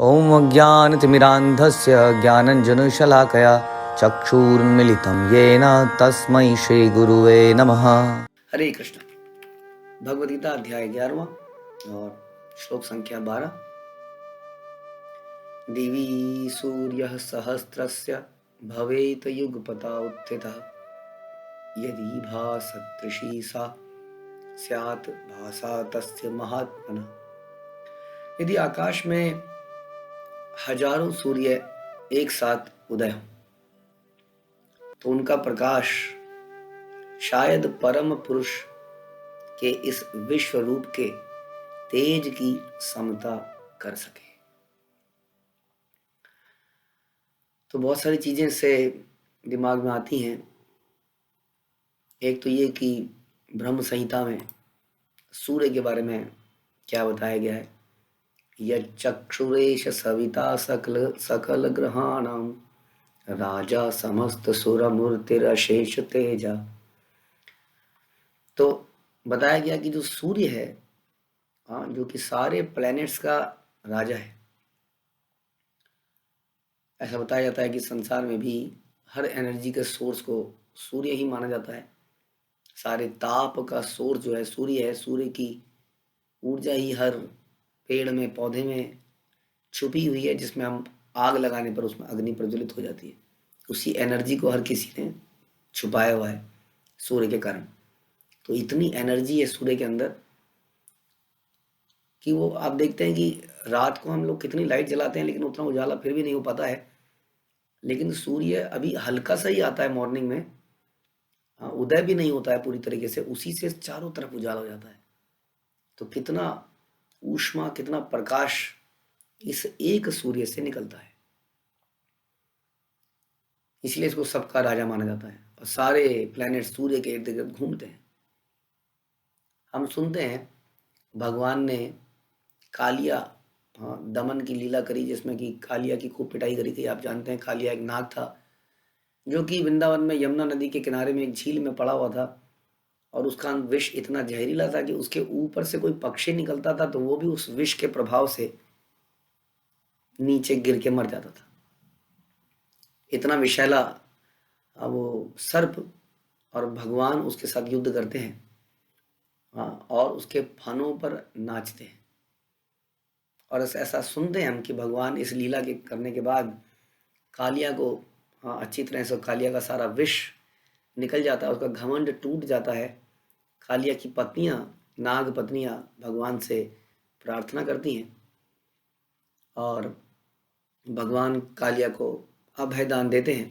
ॐ अज्ञानतिमिरान्धस्य ज्ञानञ्जनशलाकया चक्षुरुन्मिलितं येन तस्मै श्रीगुरुवे नमः। हरे कृष्ण। भगवद गीता अध्याय 11वां और श्लोक संख्या 12। दिवि सूर्यः सहस्रस्य भवेत युगपता उत्थितः यदि भासदृशी सा स्यात् भासा तस्य महात्मनः। यदि आकाश में हजारों सूर्य एक साथ उदय हो तो उनका प्रकाश शायद परम पुरुष के इस विश्व रूप के तेज की समता कर सके। तो बहुत सारी चीजें से दिमाग में आती हैं। एक तो ये कि ब्रह्म संहिता में सूर्य के बारे में क्या बताया गया है। यच्चक्षुरेश सविता सकल सकल ग्रहाणाम राजा समस्त सुर मूर्तिरशेष तेजा। तो बताया गया कि जो सूर्य है, जो कि सारे प्लैनेट्स का राजा है। ऐसा बताया जाता है कि संसार में भी हर एनर्जी के सोर्स को सूर्य ही माना जाता है। सारे ताप का सोर्स जो है सूर्य है। सूर्य की ऊर्जा ही हर पेड़ में पौधे में छुपी हुई है, जिसमें हम आग लगाने पर उसमें अग्नि प्रज्वलित हो जाती है। उसी एनर्जी को हर किसी ने छुपाया हुआ है सूर्य के कारण। तो इतनी एनर्जी है सूर्य के अंदर कि वो आप देखते हैं कि रात को हम लोग कितनी लाइट जलाते हैं लेकिन उतना उजाला फिर भी नहीं हो पाता है। लेकिन सूर्य अभी हल्का सा ही आता है मॉर्निंग में, उदय भी नहीं होता है पूरी तरीके से, उसी से चारों तरफ उजाला हो जाता है। तो कितना ऊष्मा, कितना प्रकाश इस एक सूर्य से निकलता है। इसलिए इसको सबका राजा माना जाता है और सारे प्लैनेट सूर्य के इर्द गिर्द घूमते हैं। हम सुनते हैं भगवान ने कालिया दमन की लीला करी, जिसमें कि कालिया की खूब पिटाई करी थी। आप जानते हैं कालिया एक नाग था जो कि वृंदावन में यमुना नदी के किनारे में एक झील में पड़ा हुआ था और उसका विष इतना जहरीला था कि उसके ऊपर से कोई पक्षी निकलता था तो वो भी उस विष के प्रभाव से नीचे गिर के मर जाता था। इतना विषैला वो सर्प, और भगवान उसके साथ युद्ध करते हैं और उसके फनों पर नाचते हैं। और ऐसा सुनते हैं हम कि भगवान इस लीला के करने के बाद कालिया को अच्छी तरह से कालिया का सारा विष निकल जाता है, उसका घमंड टूट जाता है। कालिया की पत्नियां, नाग पत्नियां भगवान से प्रार्थना करती हैं और भगवान कालिया को अभय दान देते हैं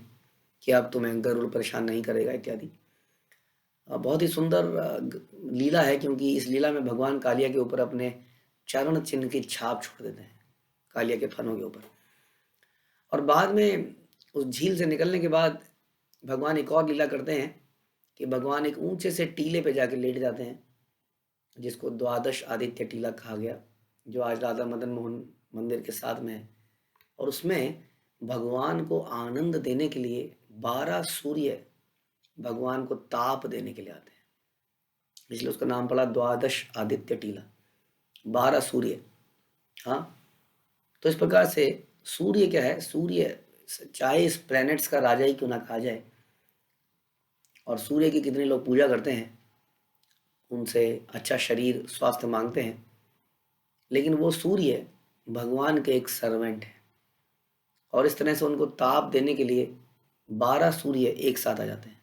कि अब तुम्हें गरुड़ परेशान नहीं करेगा इत्यादि। बहुत ही सुंदर लीला है, क्योंकि इस लीला में भगवान कालिया के ऊपर अपने चरण चिन्ह की छाप छोड़ देते हैं कालिया के फनों के ऊपर। और बाद में उस झील से निकलने के बाद भगवान एक और लीला करते हैं कि भगवान एक ऊंचे से टीले पे जाके लेट जाते हैं, जिसको द्वादश आदित्य टीला कहा गया, जो आज राधा मदन मोहन मंदिर के साथ में है। और उसमें भगवान को आनंद देने के लिए 12 सूर्य भगवान को ताप देने के लिए आते हैं, इसलिए उसका नाम पड़ा द्वादश आदित्य टीला, 12 सूर्य। हाँ, तो इस प्रकार से सूर्य क्या है, सूर्य चाहे इस प्लैनेट्स का राजा ही क्यों ना कहा जाए, और सूर्य की कितने लोग पूजा करते हैं, उनसे अच्छा शरीर स्वास्थ्य मांगते हैं, लेकिन वो सूर्य भगवान के एक सर्वेंट है। और इस तरह से उनको ताप देने के लिए 12 सूर्य एक साथ आ जाते हैं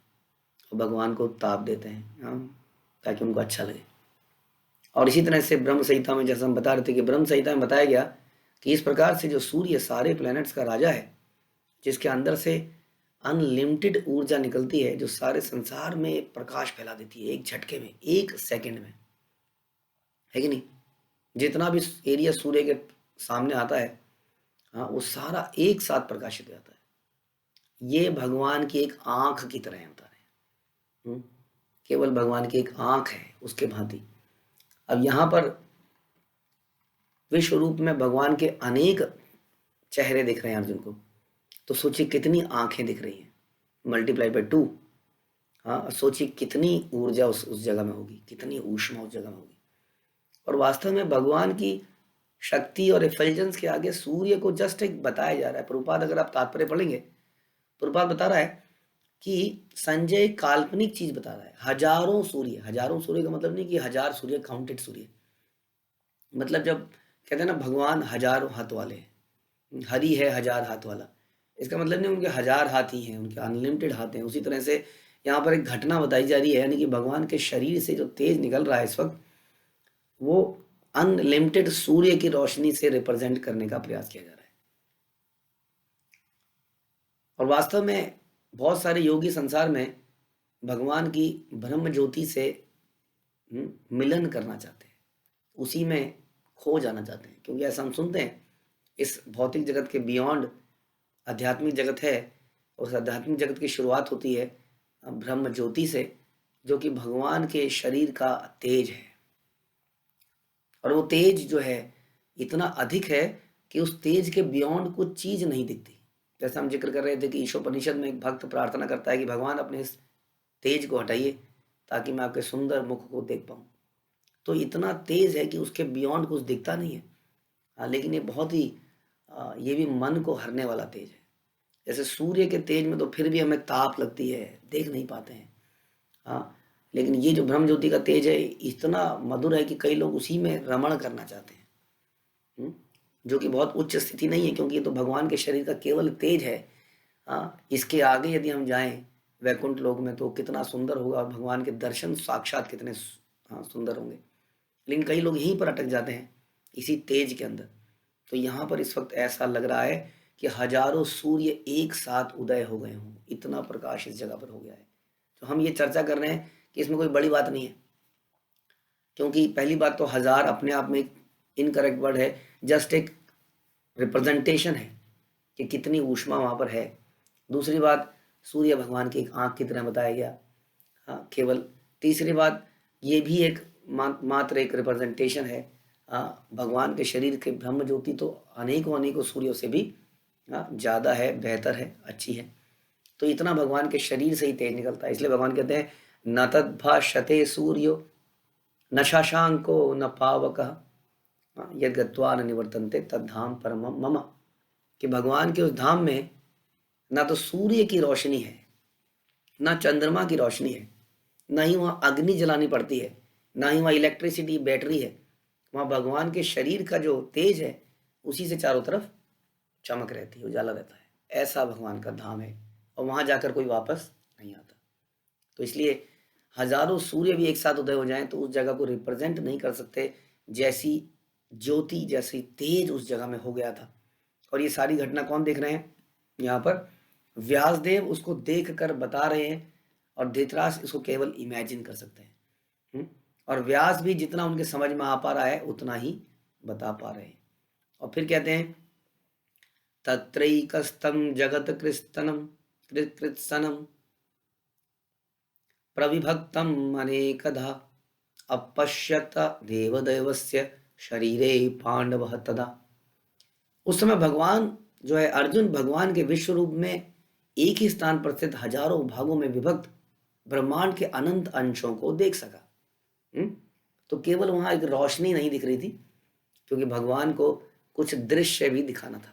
और भगवान को ताप देते हैं, ताकि उनको अच्छा लगे। और इसी तरह से ब्रह्म संहिता में, जैसा हम बता रहे थे कि ब्रह्म संहिता में बताया गया कि इस प्रकार से जो सूर्य सारे प्लैनेट्स का राजा है, जिसके अंदर से अनलिमिटेड ऊर्जा निकलती है, जो सारे संसार में प्रकाश फैला देती है एक झटके में, एक सेकंड में, है कि नहीं। जितना भी एरिया सूर्य के सामने आता है, वो सारा एक साथ प्रकाशित हो जाता है। ये भगवान की एक आंख की तरह है, बता रहे हैं। केवल भगवान की एक आंख है उसके भांति। अब यहाँ पर विश्व रूप में भगवान के अनेक चेहरे दिख रहे हैं अर्जुन को, तो सोचिए कितनी आंखें दिख रही हैं, मल्टीप्लाई बाय 2। सोचिए कितनी ऊर्जा उस जगह में होगी, कितनी ऊष्मा उस जगह में होगी। और वास्तव में भगवान की शक्ति और एफिशिएंस के आगे सूर्य को जस्ट एक बताया जा रहा है। प्रभुपाद अगर आप तात्पर्य पढ़ेंगे, प्रभुपाद बता रहा है कि संजय एक काल्पनिक चीज बता रहा है। हजारों सूर्य का मतलब नहीं कि हजार सूर्य काउंटेड सूर्य, मतलब जब कहते हैं ना भगवान हजारों हाथ वाले हैं, हरि है हजार हाथ वाला, इसका मतलब नहीं उनके हजार हाथ ही हैं, उनके अनलिमिटेड हाथ हैं। उसी तरह से यहाँ पर एक घटना बताई जा रही है, यानी कि भगवान के शरीर से जो तेज निकल रहा है इस वक्त, वो अनलिमिटेड सूर्य की रोशनी से रिप्रेजेंट करने का प्रयास किया जा रहा है। और वास्तव में बहुत सारे योगी संसार में भगवान की ब्रह्म ज्योति से मिलन करना चाहते हैं, उसी में खो जाना चाहते हैं, क्योंकि ऐसा हम सुनते हैं इस भौतिक जगत के बियॉन्ड आध्यात्मिक जगत है। उस आध्यात्मिक जगत की शुरुआत होती है ब्रह्म ज्योति से, जो कि भगवान के शरीर का तेज है। और वो तेज जो है इतना अधिक है कि उस तेज के बियॉन्ड कुछ चीज नहीं दिखती। जैसा हम जिक्र कर रहे थे कि ईशोपनिषद में एक भक्त प्रार्थना करता है कि भगवान अपने इस तेज को हटाइए ताकि मैं आपके सुंदर मुख को देख पाऊँ। तो इतना तेज है कि उसके बियॉन्ड कुछ दिखता नहीं है। हाँ, लेकिन ये बहुत ही ये भी मन को हरने वाला तेज है। जैसे सूर्य के तेज में तो फिर भी हमें ताप लगती है, देख नहीं पाते हैं। हाँ, लेकिन ये जो ब्रह्म ज्योति का तेज है इतना मधुर है कि कई लोग उसी में रमण करना चाहते हैं, जो कि बहुत उच्च स्थिति नहीं है, क्योंकि ये तो भगवान के शरीर का केवल तेज है। हाँ, इसके आगे यदि हम जाएं वैकुंठ लोक में तो कितना सुंदर होगा, और भगवान के दर्शन साक्षात कितने सुंदर होंगे। लेकिन कई लोग यहीं पर अटक जाते हैं इसी तेज के अंदर। तो यहाँ पर इस वक्त ऐसा लग रहा है कि हजारों सूर्य एक साथ उदय हो गए हों, इतना प्रकाश इस जगह पर हो गया है। तो हम ये चर्चा कर रहे हैं कि इसमें कोई बड़ी बात नहीं है, क्योंकि पहली बात तो हजार अपने आप में एक इनकरेक्ट वर्ड है, जस्ट एक रिप्रेजेंटेशन है कि कितनी ऊष्मा वहाँ पर है। दूसरी बात, सूर्य भगवान की एक आँख की तरह बताया गया। हाँ, केवल। तीसरी बात, ये भी एक मात्र एक रिप्रेजेंटेशन है। भगवान के शरीर के ब्रह्म ज्योति तो अनेकों अनेकों सूर्यों से भी ज़्यादा है, बेहतर है, अच्छी है। तो इतना भगवान के शरीर से ही तेज निकलता है। इसलिए भगवान कहते हैं न तद्भाषते सूर्यो न शशांको न पावकः यद् गत्वा न निवर्तन्ते तद्धाम परमं मम, कि भगवान के उस धाम में ना तो सूर्य की रोशनी है, ना चंद्रमा की रोशनी है, ना ही वहाँ अग्नि जलानी पड़ती है, ना ही वहाँ इलेक्ट्रिसिटी बैटरी है। वहाँ भगवान के शरीर का जो तेज है उसी से चारों तरफ चमक रहती है, उजाला रहता है। ऐसा भगवान का धाम है, और वहाँ जाकर कोई वापस नहीं आता। तो इसलिए हजारों सूर्य भी एक साथ उदय हो जाएं तो उस जगह को रिप्रेजेंट नहीं कर सकते जैसी ज्योति, जैसी तेज उस जगह में हो गया था। और ये सारी घटना कौन देख रहे हैं यहाँ पर? व्यासदेव उसको देख कर बता रहे हैं, और धृतराष्ट्र इसको केवल इमेजिन कर सकते हैं। और व्यास भी जितना उनके समझ में आ पा रहा है उतना ही बता पा रहे हैं। और फिर कहते हैं तत्रैकस्तम जगत कृस्तनम कृत्सनम प्रविभक्तम अनेकधा अपश्यत देवदेवस्य शरीरे पांडव तदा। उस समय भगवान जो है, अर्जुन भगवान के विश्व रूप में एक ही स्थान पर स्थित हजारों भागों में विभक्त ब्रह्मांड के अनंत अंशों को देख सका। तो केवल वहां एक रोशनी नहीं दिख रही थी, क्योंकि भगवान को कुछ दृश्य भी दिखाना था।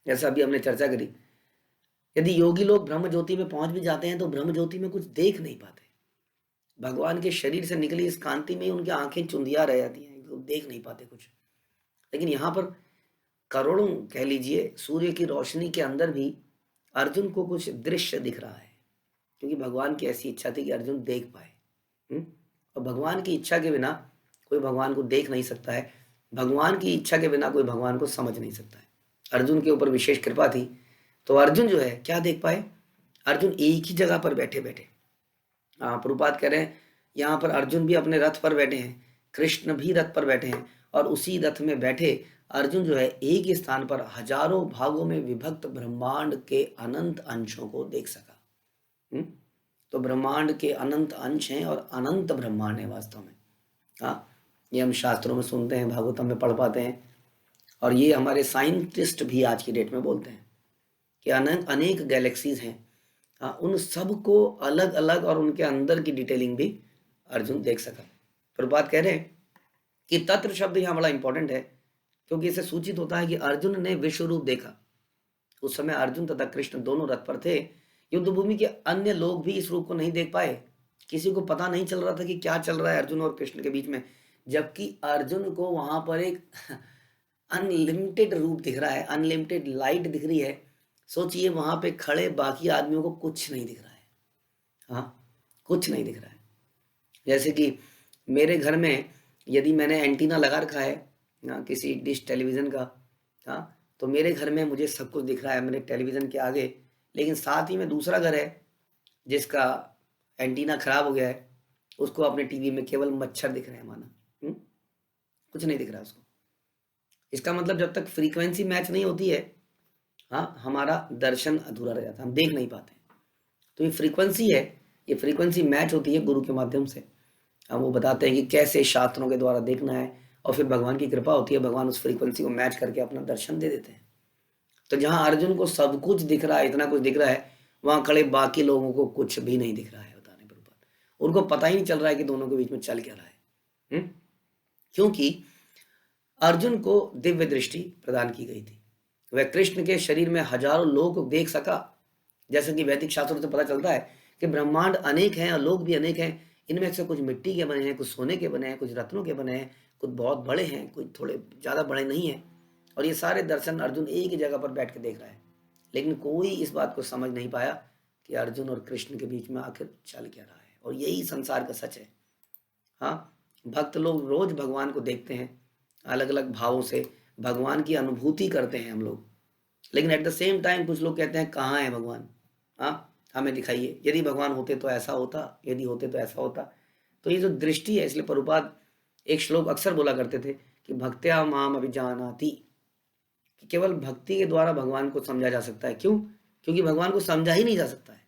जैसा अभी हमने चर्चा करी, यदि योगी लोग ब्रह्म ज्योति में पहुंच भी जाते हैं तो ब्रह्म ज्योति में कुछ देख नहीं पाते। भगवान के शरीर से निकली इस कांति में उनकी आंखें चुंधिया रह जाती हैं, देख नहीं पाते कुछ। लेकिन यहाँ पर करोड़ों कह लीजिए सूर्य की रोशनी के अंदर भी अर्जुन को कुछ दृश्य दिख रहा है, क्योंकि भगवान की ऐसी इच्छा थी कि अर्जुन देख पाए। और भगवान की इच्छा के बिना कोई भगवान को देख नहीं सकता है, भगवान की इच्छा के बिना कोई भगवान को समझ नहीं सकता है। अर्जुन के ऊपर विशेष कृपा थी, तो अर्जुन जो है क्या देख पाए? अर्जुन एक ही जगह पर बैठे बैठे, प्रभुपाद कह रहे हैं यहाँ पर अर्जुन भी अपने रथ पर बैठे हैं, कृष्ण भी रथ पर बैठे हैं, और उसी रथ में बैठे अर्जुन जो है एक ही स्थान पर हजारों भागों में विभक्त ब्रह्मांड के अनंत अंशों को देख सका। तो ब्रह्मांड के अनंत अंश हैं और अनंत ब्रह्मांड है वास्तव में। ये हम शास्त्रों में सुनते हैं, भागवतम में पढ़ पाते हैं, और ये हमारे साइंटिस्ट भी आज की डेट में बोलते हैं कि अनेक गैलेक्सीज हैं। उन सब को अलग अलग और उनके अंदर की डिटेलिंग भी अर्जुन देख सका। पर बात कह रहे हैं कि तत्र शब्द यहाँ बड़ा इंपॉर्टेंट है, क्योंकि इससे सूचित होता है कि अर्जुन ने विश्व रूप देखा। उस समय अर्जुन तथा कृष्ण दोनों रथ पर थे। युद्ध भूमि के अन्य लोग भी इस रूप को नहीं देख पाए। किसी को पता नहीं चल रहा था कि क्या चल रहा है अर्जुन और कृष्ण के बीच में, जबकि अर्जुन को वहां पर एक अनलिमिटेड रूप दिख रहा है, अनलिमिटेड लाइट दिख रही है। सोचिए वहां पे खड़े बाकी आदमियों को कुछ नहीं दिख रहा है। हाँ, कुछ नहीं दिख रहा है। जैसे कि मेरे घर में यदि मैंने एंटीना लगा रखा है किसी डिश टेलीविज़न का, हाँ, तो मेरे घर में मुझे सब कुछ दिख रहा है मेरे टेलीविज़न के आगे। लेकिन साथ ही में दूसरा घर है जिसका एंटीना खराब हो गया है, उसको अपने टीवी में केवल मच्छर दिख रहे हैं माना। कुछ नहीं दिख रहा उसको। इसका मतलब जब तक फ्रीक्वेंसी मैच नहीं होती है, हाँ, हमारा दर्शन अधूरा रह जाता है, हम देख नहीं पाते। तो ये फ्रीक्वेंसी है, ये फ्रीक्वेंसी मैच होती है गुरु के माध्यम से। हम वो बताते हैं कि कैसे शास्त्रों के द्वारा देखना है, और फिर भगवान की कृपा होती है, भगवान उस फ्रीक्वेंसी को मैच करके अपना दर्शन दे देते हैं। तो जहाँ अर्जुन को सब कुछ दिख रहा है, इतना कुछ दिख रहा है, वहाँ खड़े बाकी लोगों को कुछ भी नहीं दिख रहा है। बताने पर बात, उनको पता ही नहीं चल रहा है कि दोनों के बीच में चल क्या रहा है। क्योंकि अर्जुन को दिव्य दृष्टि प्रदान की गई थी। वह कृष्ण के शरीर में हजारों लोग को देख सका। जैसे कि वैदिक शास्त्रों से पता चलता है कि ब्रह्मांड अनेक हैं और लोग भी अनेक हैं। इनमें से कुछ मिट्टी के बने हैं, कुछ सोने के बने हैं, कुछ रत्नों के बने हैं, कुछ बहुत बड़े हैं, कुछ थोड़े ज़्यादा बड़े नहीं हैं। और ये सारे दर्शन अर्जुन एक ही जगह पर बैठ के देख रहा है। लेकिन कोई इस बात को समझ नहीं पाया कि अर्जुन और कृष्ण के बीच में आखिर चल क्या रहा है। और यही संसार का सच है। हाँ, भक्त लोग रोज भगवान को देखते हैं, अलग अलग भावों से भगवान की अनुभूति करते हैं हम लोग। लेकिन एट द सेम टाइम कुछ लोग कहते हैं कहाँ है भगवान, हाँ, हमें दिखाइए, यदि भगवान होते तो ऐसा होता, यदि होते तो ऐसा होता। तो ये जो दृष्टि है, इसलिए प्रभुपाद एक श्लोक अक्सर बोला करते थे कि भक्त्या माम अभिजानाति, कि केवल भक्ति के द्वारा भगवान को समझा जा सकता है। क्यों? क्योंकि भगवान को समझा ही नहीं जा सकता है।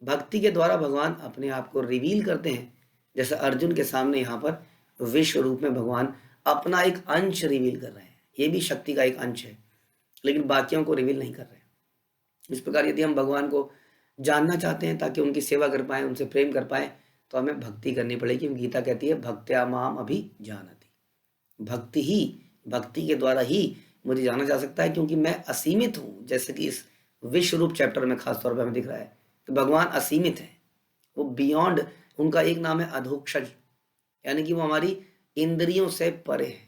भक्ति के द्वारा भगवान अपने आप को रिवील करते हैं। जैसे अर्जुन के सामने यहाँ पर विश्व रूप में भगवान अपना एक अंश रिवील कर रहे हैं। ये भी शक्ति का एक अंश है, लेकिन बाकियों को रिवील नहीं कर रहे हैं। इस प्रकार यदि हम भगवान को जानना चाहते हैं ताकि उनकी सेवा कर पाएं, उनसे प्रेम कर पाएं, तो हमें भक्ति करनी पड़ेगी। गीता कहती है भक्त्या माम अभिजानाति। भक्ति के द्वारा ही मुझे जाना जा सकता है, क्योंकि मैं असीमित हूँ। जैसे कि इस विश्व रूप चैप्टर में खास तौर पर हमें दिख रहा है कि भगवान असीमित है, वो बियॉन्ड। उनका एक नाम है अधोक्षज, यानी कि वो हमारी इंद्रियों से परे है।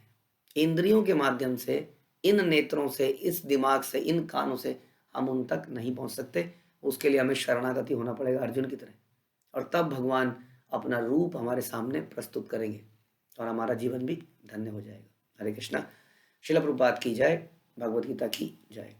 इंद्रियों के माध्यम से, इन नेत्रों से, इस दिमाग से, इन कानों से हम उन तक नहीं पहुंच सकते। उसके लिए हमें शरणागति होना पड़ेगा अर्जुन की तरह, और तब भगवान अपना रूप हमारे सामने प्रस्तुत करेंगे और हमारा जीवन भी धन्य हो जाएगा। हरे कृष्णा। श्रील प्रभुपाद की जय। भगवद गीता की जय।